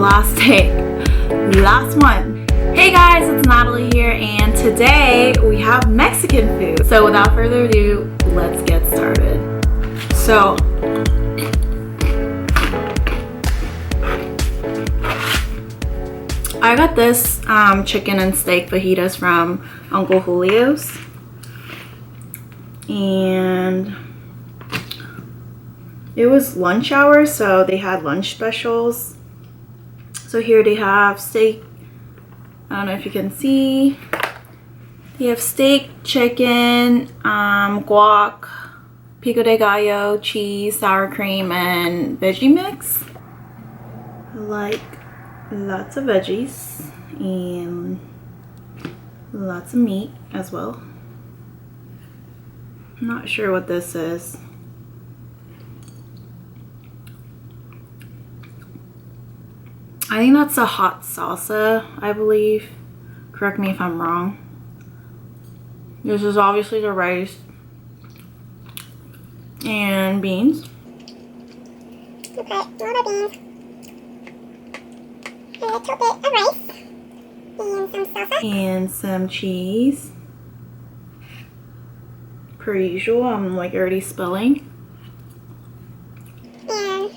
last take, last one. Hey guys, it's Natalie here, and today we have Mexican food. So without further ado, let's get started. So I got this chicken and steak fajitas from Uncle Julio's, and it was lunch hour, so they had lunch specials. So here they have steak, I don't know if you can see, they have steak, chicken, guac, pico de gallo, cheese, sour cream, and veggie mix. Like lots of veggies and lots of meat as well. I'm not sure what this is. I think that's a hot salsa, I believe. Correct me if I'm wrong. This is obviously the rice and beans. Okay, a lot of beans. A little bit of rice. And some salsa. And some cheese. Per usual, I'm like already spilling. And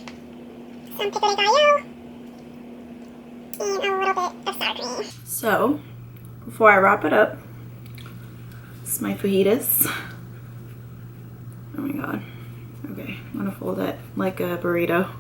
some pico de gallo. And a little bit of sour cream. So, before I wrap it up, this is my fajitas. Oh my god. Okay, I'm gonna fold it like a burrito.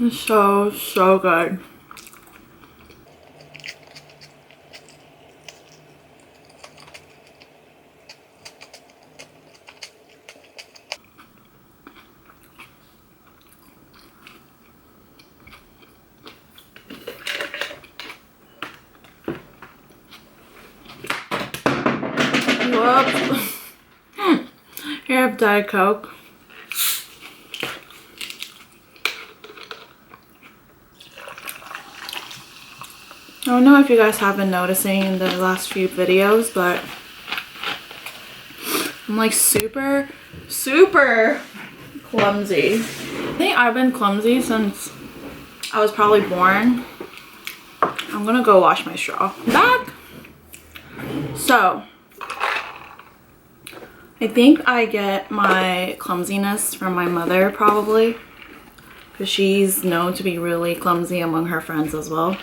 It's so good. Whoops. Here I have Diet Coke. I don't know if you guys have been noticing in the last few videos, but I'm like super clumsy. I think I've been clumsy since I was probably born. I'm gonna go wash my straw. Back. So I think I get my clumsiness from my mother probably, because she's known to be really clumsy among her friends as well.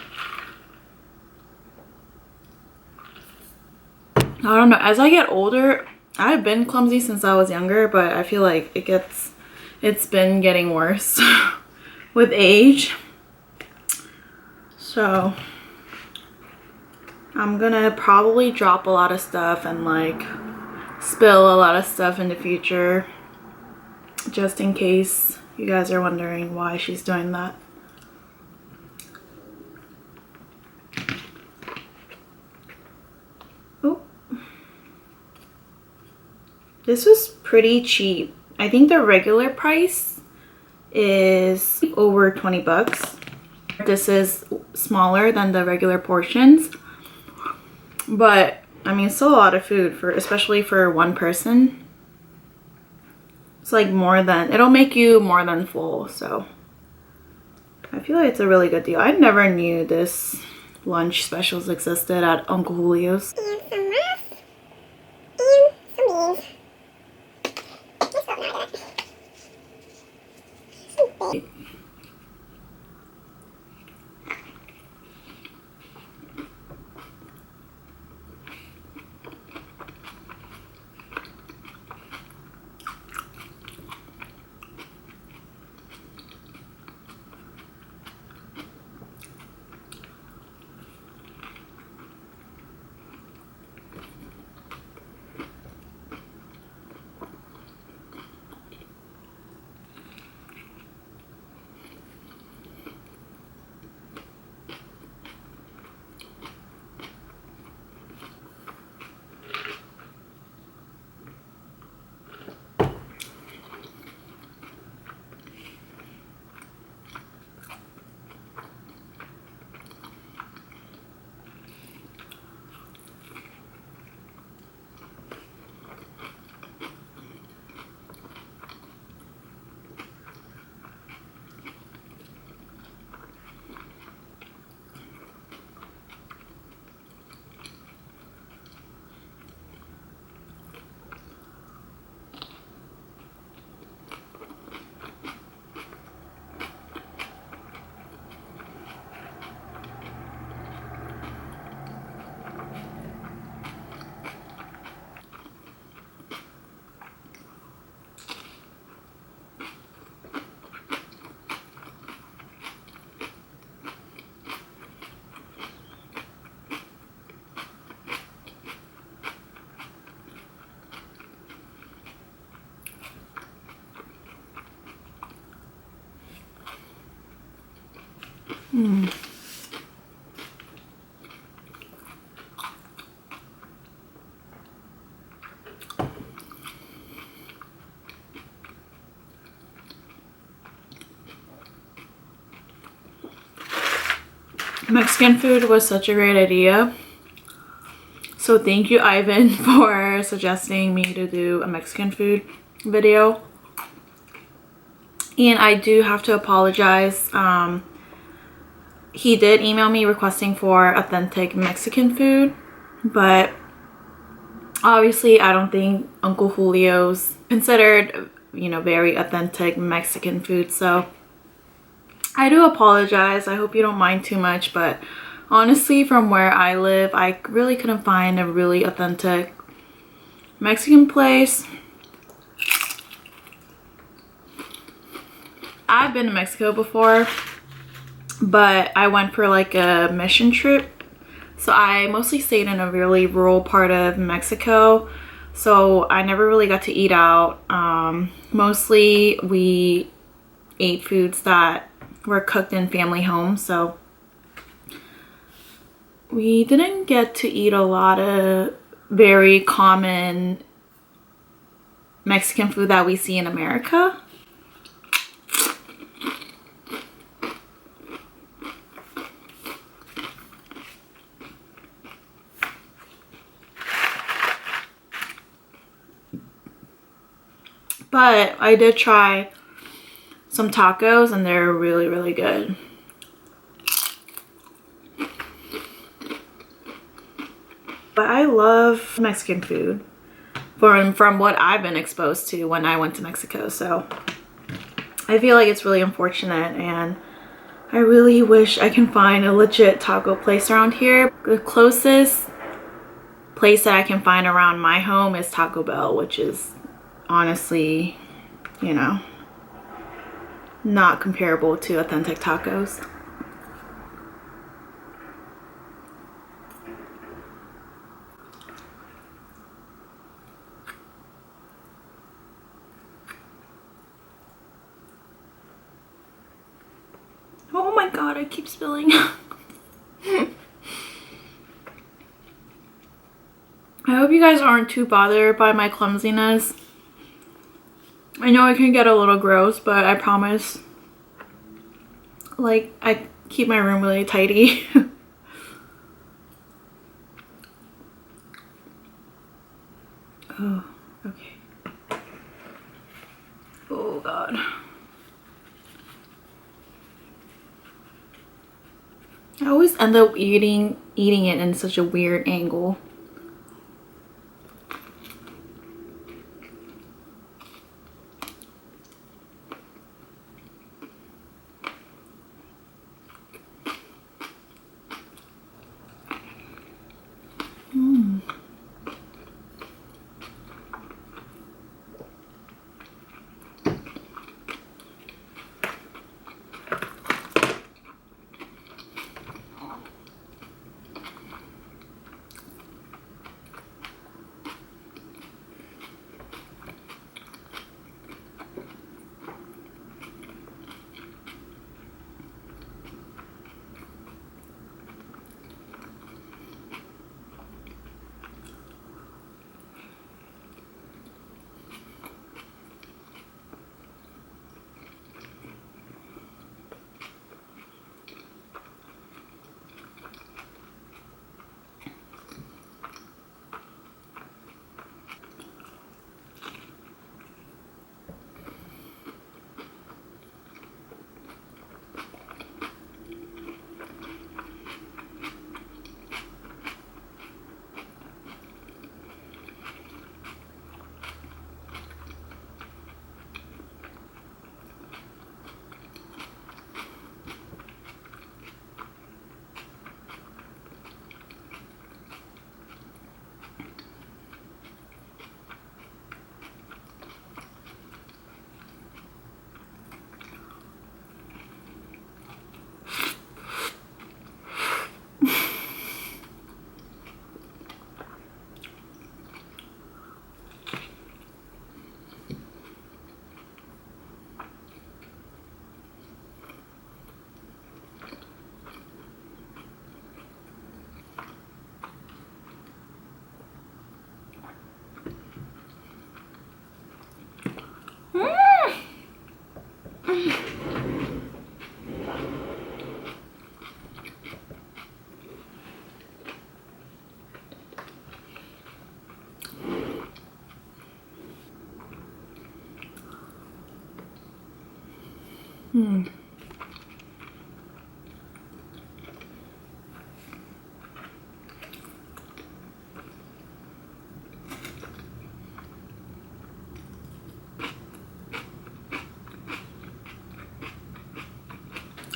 I don't know, as I get older, I've been clumsy since I was younger, but I feel like it's been getting worse with age. So I'm gonna probably drop a lot of stuff and like spill a lot of stuff in the future, just in case you guys are wondering why she's doing that. Oh, this was pretty cheap. I think the regular price is over 20 bucks. This is smaller than the regular portions, but I mean, it's still a lot of food for, especially for one person. It's like more than, it'll make you more than full. So I feel like it's a really good deal. I never knew this lunch specials existed at Uncle Julio's. And some rice. And some beans. Let's go now with that. Some bacon. Mexican food was such a great idea. So thank you, Ivan, for suggesting me to do a Mexican food video. And I do have to apologize. He did email me requesting for authentic Mexican food, but obviously I don't think Uncle Julio's considered, you know, very authentic Mexican food. So I do apologize. I hope you don't mind too much, but honestly, from where I live, I really couldn't find a really authentic Mexican place. I've been to Mexico before, but I went for like a mission trip. So I mostly stayed in a really rural part of Mexico. So I never really got to eat out. Mostly we ate foods that were cooked in family homes. So we didn't get to eat a lot of very common Mexican food that we see in America. But I did try some tacos and they're really, really good. But I love Mexican food from what I've been exposed to when I went to Mexico. So I feel like it's really unfortunate, and I really wish I can find a legit taco place around here. The closest place that I can find around my home is Taco Bell, which is honestly, you know, not comparable to authentic tacos. Oh my god, I keep spilling. I hope you guys aren't too bothered by my clumsiness. I know it can get a little gross, but I promise, like, I keep my room really tidy. Oh, okay. Oh god. I always end up eating it in such a weird angle.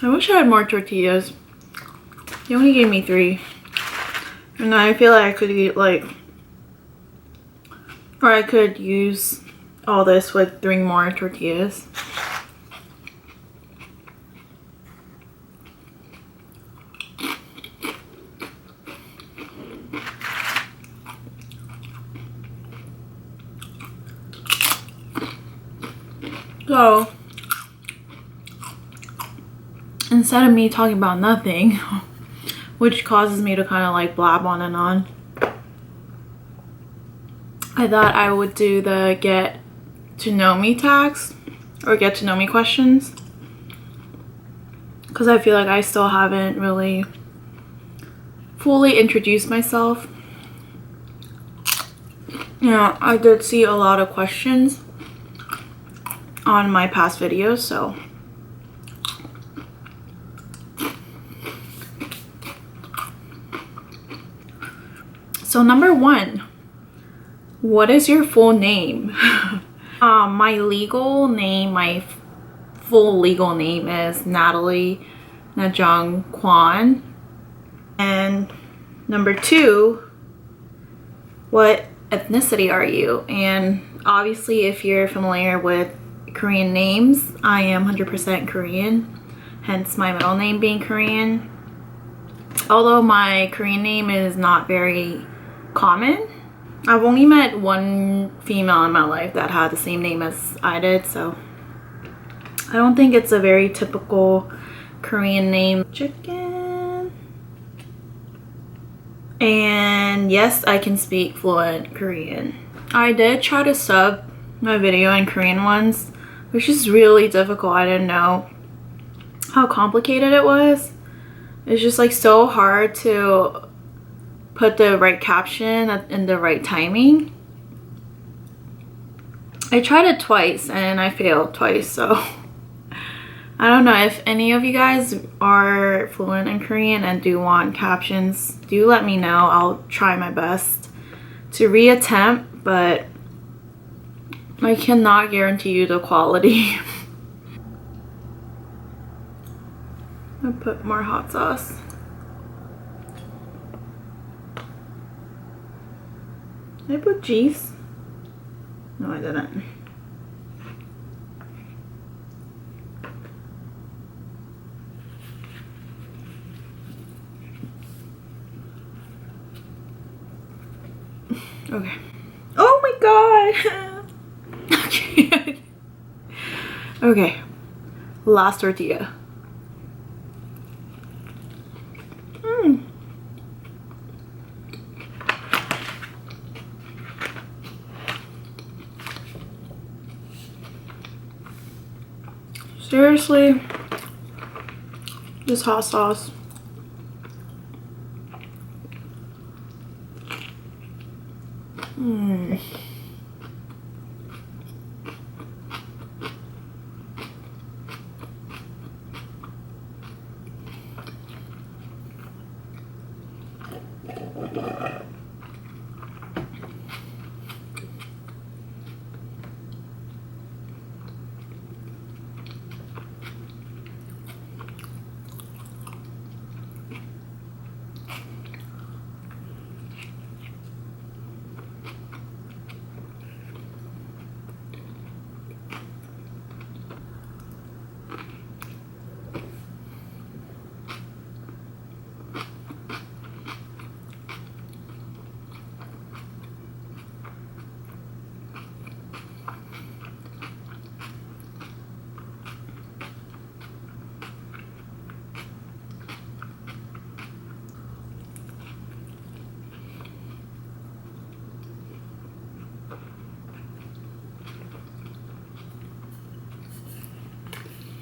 I wish I had more tortillas. They only gave me 3. And I feel like I could eat like, or I could use all this with 3 more tortillas. So instead of me talking about nothing, which causes me to kind of like blab on and on, I thought I would do the get to know me tags or get to know me questions, because I feel like I still haven't really fully introduced myself. You know, I did see a lot of questions on my past videos, so number 1, what is your full name? My legal name, my full legal name is Natalie Najong Kwan. And number 2, what ethnicity are you? And obviously, if you're familiar with Korean names, I am 100% Korean, hence my middle name being Korean. Although my Korean name is not very common. I've only met one female in my life that had the same name as I did, so I don't think it's a very typical Korean name. Chicken. And yes, I can speak fluent Korean. I did try to sub my video in Korean once, which is really difficult. I didn't know how complicated it was. It's just like so hard to put the right caption in the right timing. I tried it twice and I failed twice, so I don't know. If any of you guys are fluent in Korean and do want captions, do let me know. I'll try my best to reattempt, but I cannot guarantee you the quality. I'll put more hot sauce. Did I put cheese? No, I didn't. Okay. Oh my god! Okay. Okay. Last tortilla. Seriously, this hot sauce.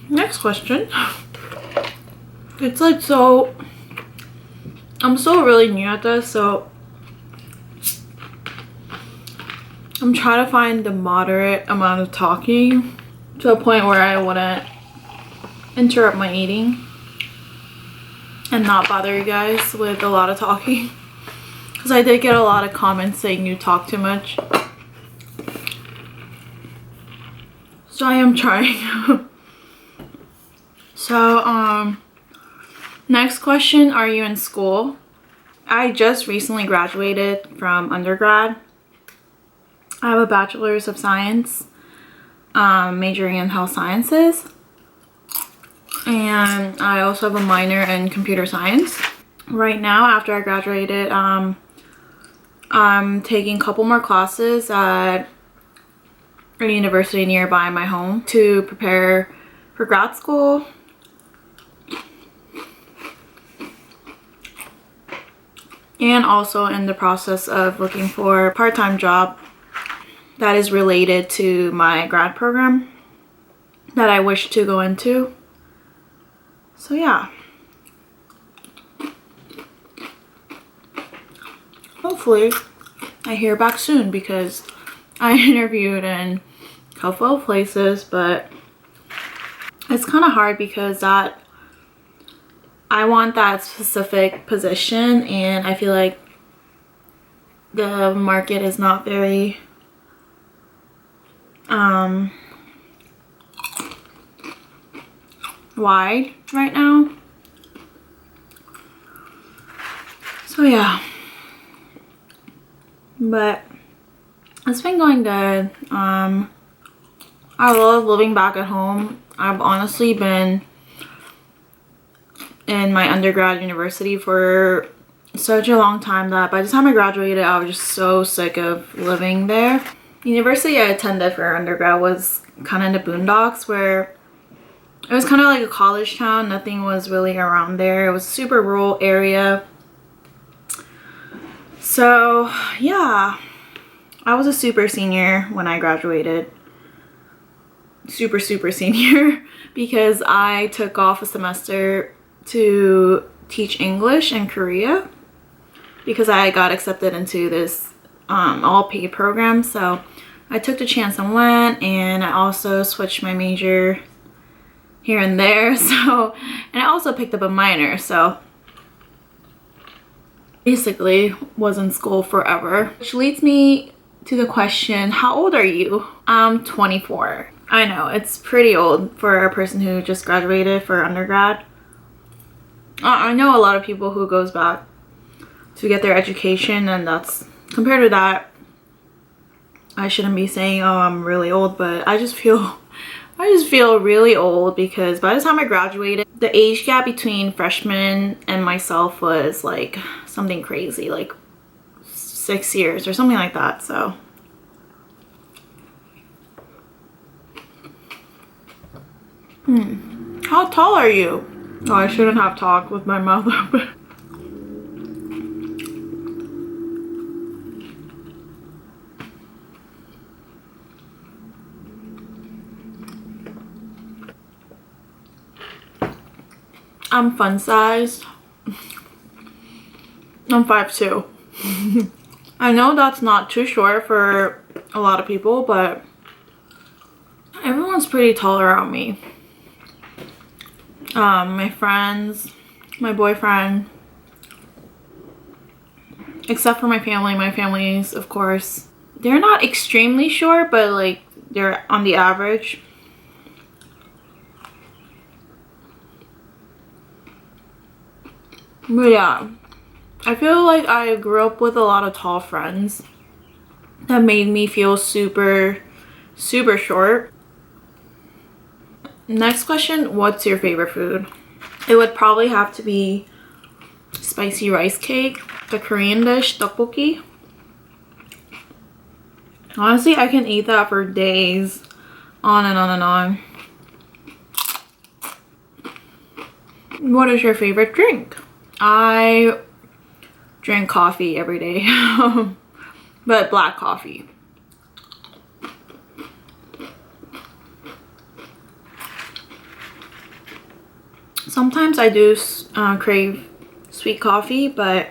Next question. It's like so, I'm still really new at this, so I'm trying to find the moderate amount of talking to a point where I wouldn't interrupt my eating and not bother you guys with a lot of talking, because I did get a lot of comments saying you talk too much, so I am trying. So next question, are you in school? I just recently graduated from undergrad. I have a bachelor's of science, majoring in health sciences, and I also have a minor in computer science. Right now, after I graduated, I'm taking a couple more classes at a university nearby my home to prepare for grad school. And also in the process of looking for a part-time job that is related to my grad program that I wish to go into. So yeah. Hopefully I hear back soon, because I interviewed in a couple of places, but it's kind of hard because I want that specific position, and I feel like the market is not very wide right now. So yeah, but it's been going good. I love living back at home. I've honestly been in my undergrad university for such a long time that by the time I graduated, I was just so sick of living there. The university I attended for undergrad was kind of in the boondocks, where it was kind of like a college town. Nothing was really around there. It was a super rural area. So yeah, I was a super senior when I graduated. Super senior because I took off a semester to teach English in Korea because I got accepted into this all paid program. So I took the chance and went, and I also switched my major here and there. So, and I also picked up a minor, so basically was in school forever. Which leads me to the question, how old are you? I'm 24. I know, it's pretty old for a person who just graduated for undergrad. I know a lot of people who goes back to get their education, and that's, compared to that, I shouldn't be saying, oh, I'm really old, but I just feel really old because by the time I graduated, the age gap between freshmen and myself was like something crazy, like 6 years or something like that. So how tall are you? Oh, I shouldn't have talked with my mouth open. I'm fun sized. I'm 5'2". I know that's not too short for a lot of people, but everyone's pretty tall around me. My friends, my boyfriend, except for my family. My family's, of course, they're not extremely short, but like they're on the average. But yeah, I feel like I grew up with a lot of tall friends that made me feel super short. Next question, what's your favorite food? It would probably have to be spicy rice cake, the Korean dish, tteokbokki. Honestly, I can eat that for days, on and on and on. What is your favorite drink? I drink coffee every day, but black coffee. Sometimes I do crave sweet coffee, but,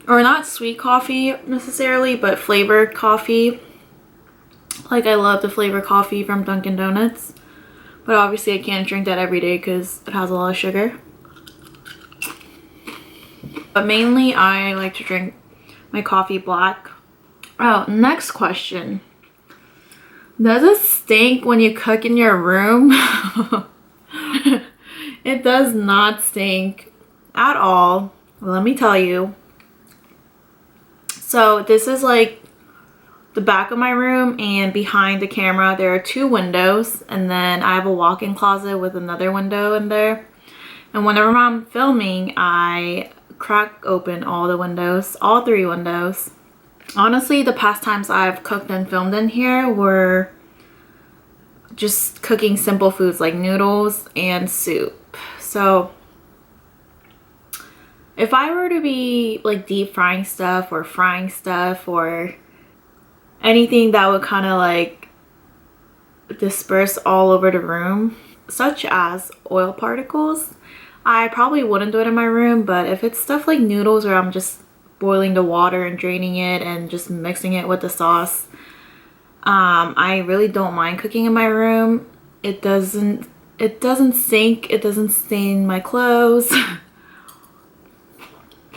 or not sweet coffee necessarily, but flavored coffee. Like I love the flavored coffee from Dunkin' Donuts, but obviously I can't drink that every day because it has a lot of sugar. But mainly I like to drink my coffee black. Oh, next question. Does it stink when you cook in your room? It does not stink at all. Let me tell you. So this is like the back of my room, and behind the camera there are 2 windows, and then I have a walk-in closet with another window in there. And whenever I'm filming, I crack open all the windows, all 3 windows. Honestly, the past times I've cooked and filmed in here were just cooking simple foods like noodles and soup. So if I were to be like deep frying stuff or frying stuff or anything that would kind of like disperse all over the room, such as oil particles, I probably wouldn't do it in my room. But if it's stuff like noodles where I'm just boiling the water and draining it and just mixing it with the sauce, I really don't mind cooking in my room. It doesn't stink, it doesn't stain my clothes.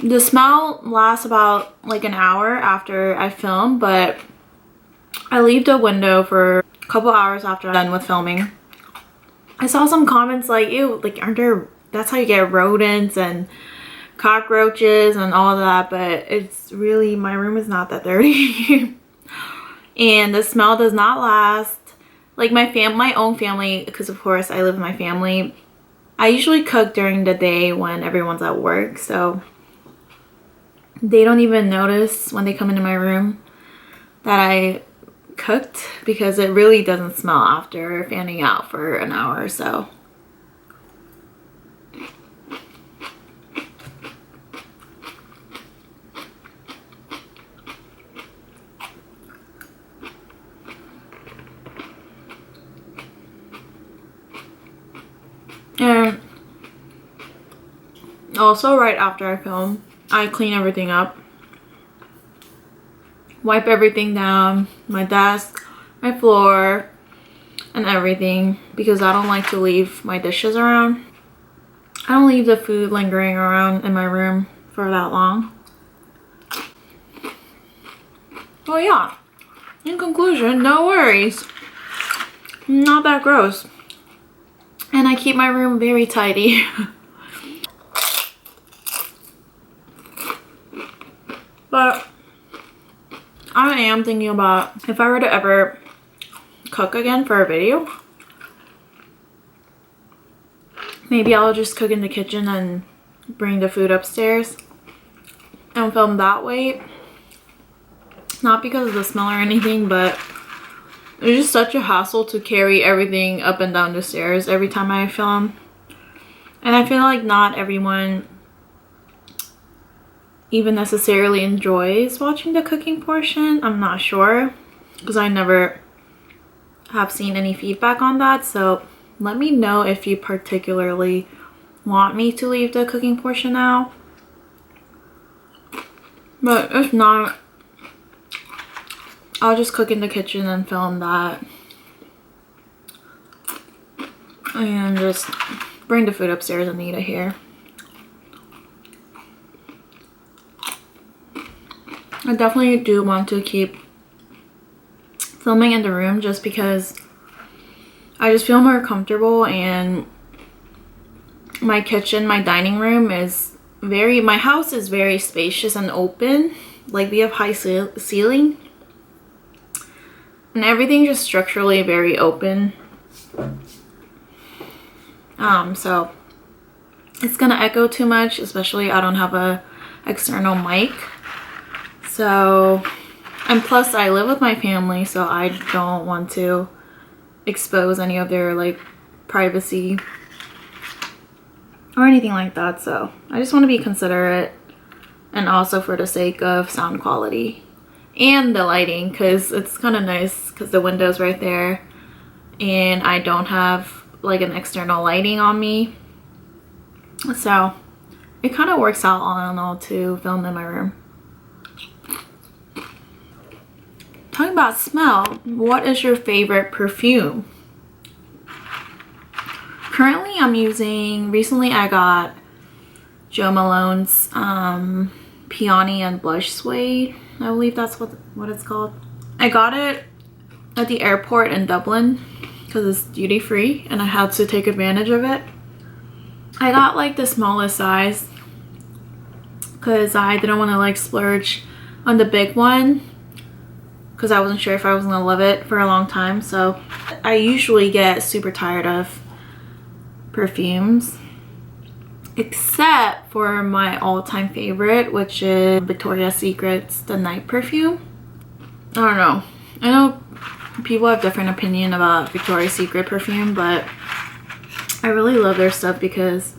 The smell lasts about like an hour after I film, but I leave the window for a couple hours after I'm done with filming. I saw some comments like, ew, like aren't there, that's how you get rodents and cockroaches and all that, but it's really, my room is not that dirty. And the smell does not last. Like my own family, because of course I live with my family, I usually cook during the day when everyone's at work, so they don't even notice when they come into my room that I cooked, because it really doesn't smell after fanning out for an hour or so. And also right after I film, I clean everything up, wipe everything down, my desk, my floor, and everything, because I don't like to leave my dishes around. I don't leave the food lingering around in my room for that long. Well, yeah, in conclusion, no worries. Not that gross. And I keep my room very tidy. But I am thinking about, if I were to ever cook again for a video, maybe I'll just cook in the kitchen and bring the food upstairs and film that way. Not because of the smell or anything, but it's just such a hassle to carry everything up and down the stairs every time I film. And I feel like not everyone even necessarily enjoys watching the cooking portion. I'm not sure, because I never have seen any feedback on that. So let me know if you particularly want me to leave the cooking portion out. But if not, I'll just cook in the kitchen and film that. And just bring the food upstairs and eat it here. I definitely do want to keep filming in the room, just because I just feel more comfortable, and my kitchen, my dining room is very, my house is very spacious and open. Like we have high ceiling and everything just structurally very open. So it's gonna echo too much, especially I don't have a external mic. So, and plus I live with my family, so I don't want to expose any of their like privacy or anything like that. So I just want to be considerate, and also for the sake of sound quality and the lighting, because it's kind of nice because the window's right there and I don't have like an external lighting on me, so it kind of works out all in all to film in my room. Talking about smell, what is your favorite perfume? Currently I'm using, recently I got Jo Malone's Peony and Blush Suede. I believe that's what it's called. I got it at the airport in Dublin because it's duty free and I had to take advantage of it. I got like the smallest size because I didn't want to like splurge on the big one, because I wasn't sure if I was gonna love it for a long time. So I usually get super tired of perfumes, except for my all-time favorite, which is Victoria's Secret's The Night perfume. I don't know, I know people have different opinion about Victoria's Secret perfume, but I really love their stuff because,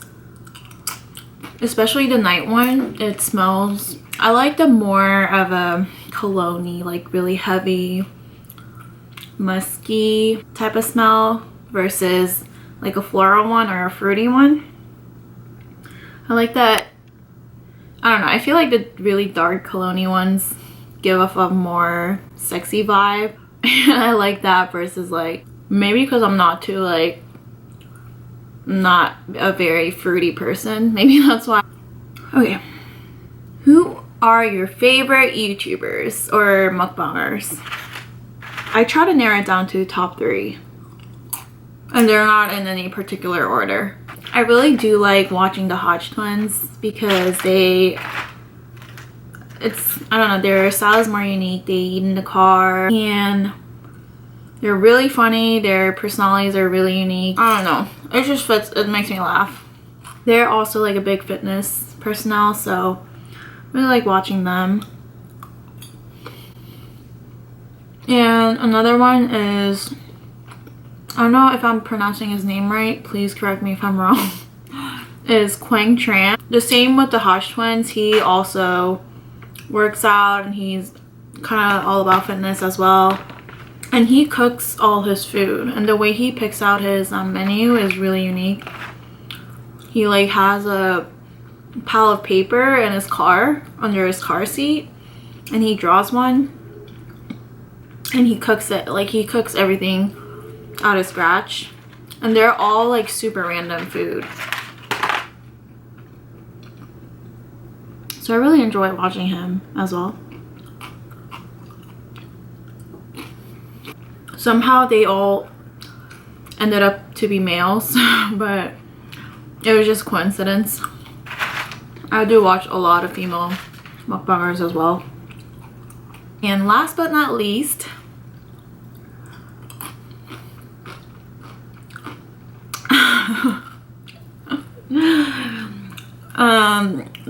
especially the night one, it smells, I like the more of a cologne-y, like really heavy musky type of smell versus like a floral one or a fruity one. I like that. I don't know, I feel like the really dark cologne-y ones give off a more sexy vibe. I like that versus like, maybe because I'm not too like, not a very fruity person, maybe that's why. Okay, who are your favorite YouTubers or mukbangers? I try to narrow it down to top 3. and they're not in any particular order. I really do like watching the Hodge twins because I don't know, their style is more unique. They eat in the car and they're really funny. Their personalities are really unique. I don't know, it just fits, it makes me laugh. They're also like a big fitness personnel, so I really like watching them. And another one is, I don't know if I'm pronouncing his name right, please correct me if I'm wrong, is Quang Tran. The same with the Hodge twins. He also works out and he's kind of all about fitness as well. And he cooks all his food, and the way he picks out his menu is really unique. He like has a pile of paper in his car, under his car seat, and he draws one and he cooks it. Like, he cooks everything out of scratch, and they're all like super random food. So I really enjoy watching him as well. Somehow they all ended up to be males, but it was just coincidence. I do watch a lot of female mukbangers as well. And last but not least,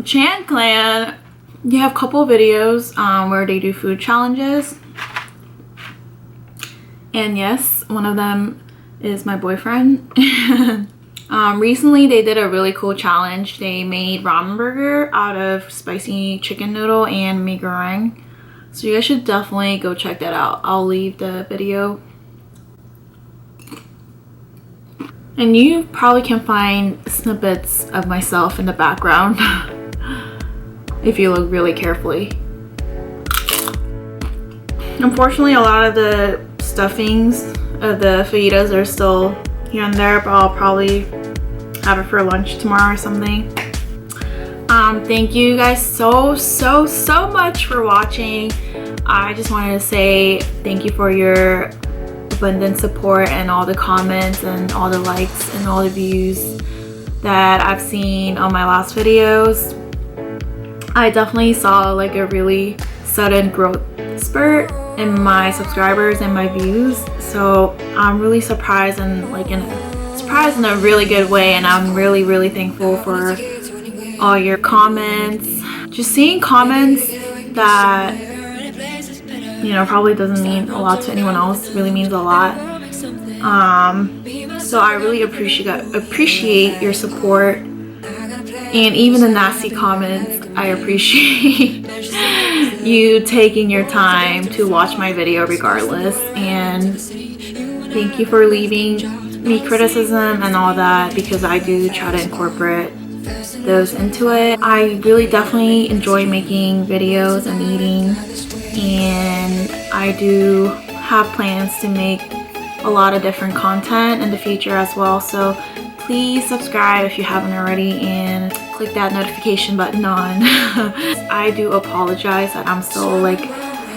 Chan Clan, you have a couple videos where they do food challenges. And yes, one of them is my boyfriend. Recently they did a really cool challenge. They made ramen burger out of spicy chicken noodle and mee goreng. So you guys should definitely go check that out. I'll leave the video. And you probably can find snippets of myself in the background if you look really carefully. Unfortunately, a lot of the stuffings of the fajitas are still here and there, but I'll probably have it for lunch tomorrow or something. Thank you guys so much for watching. I just wanted to say thank you for your abundant support and all the comments and all the likes and all the views that I've seen on my last videos. I definitely saw like a really sudden growth spurt in my subscribers and my views, so I'm really surprised, and like surprised in a really good way, and I'm really thankful for all your comments. Just seeing comments that, you know, probably doesn't mean a lot to anyone else really means a lot. So I really appreciate your support, and even the nasty comments, I appreciate you taking your time to watch my video regardless. And thank you for leaving me criticism and all that, because I do try to incorporate those into it. I really definitely enjoy making videos and eating, and I do have plans to make a lot of different content in the future as well. So please subscribe if you haven't already, and click that notification button on. I do apologize that I'm still like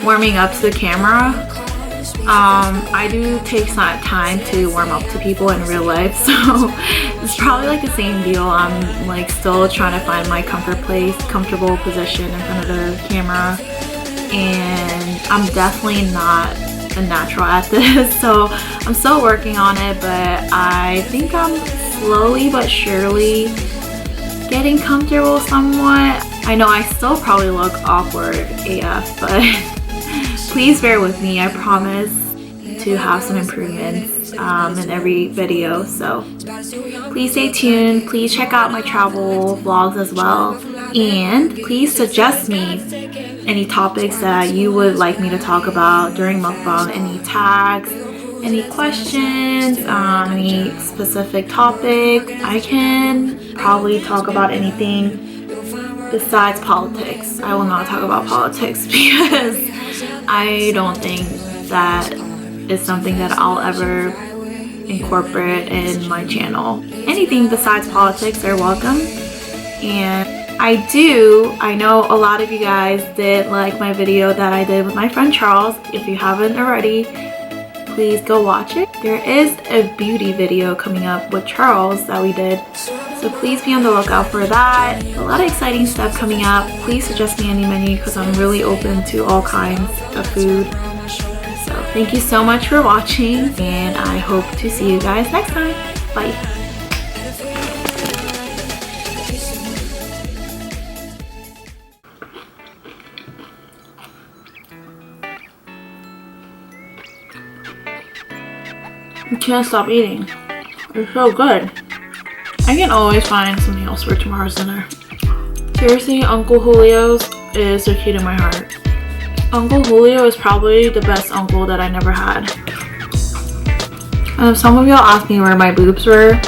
warming up to the camera. I do take some time to warm up to people in real life, so it's probably like the same deal. I'm like still trying to find my comfortable position in front of the camera, and I'm definitely not a natural at this, so I'm still working on it, but I think I'm slowly but surely getting comfortable somewhat. I know I still probably look awkward AF, but please bear with me. I promise to have some improvements in every video, so please stay tuned. Please check out my travel vlogs as well, and please suggest me any topics that you would like me to talk about during mukbang, any tags, any questions, any specific topic. I can probably talk about anything besides politics. I will not talk about politics because I don't think that is something that I'll ever incorporate in my channel. Anything besides politics are welcome. And I know a lot of you guys did like my video that I did with my friend Charles. If you haven't already, please go watch it. There is a beauty video coming up with Charles that we did, so please be on the lookout for that. A lot of exciting stuff coming up. Please suggest me any menu because I'm really open to all kinds of food. So thank you so much for watching, and I hope to see you guys next time. Bye. I can't stop eating. It's so good. I can always find something else for tomorrow's dinner. Seriously, Uncle Julio's is the key to my heart. Uncle Julio is probably the best uncle that I never had. Some of y'all asked me where my boobs were.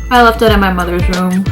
I left it in my mother's room.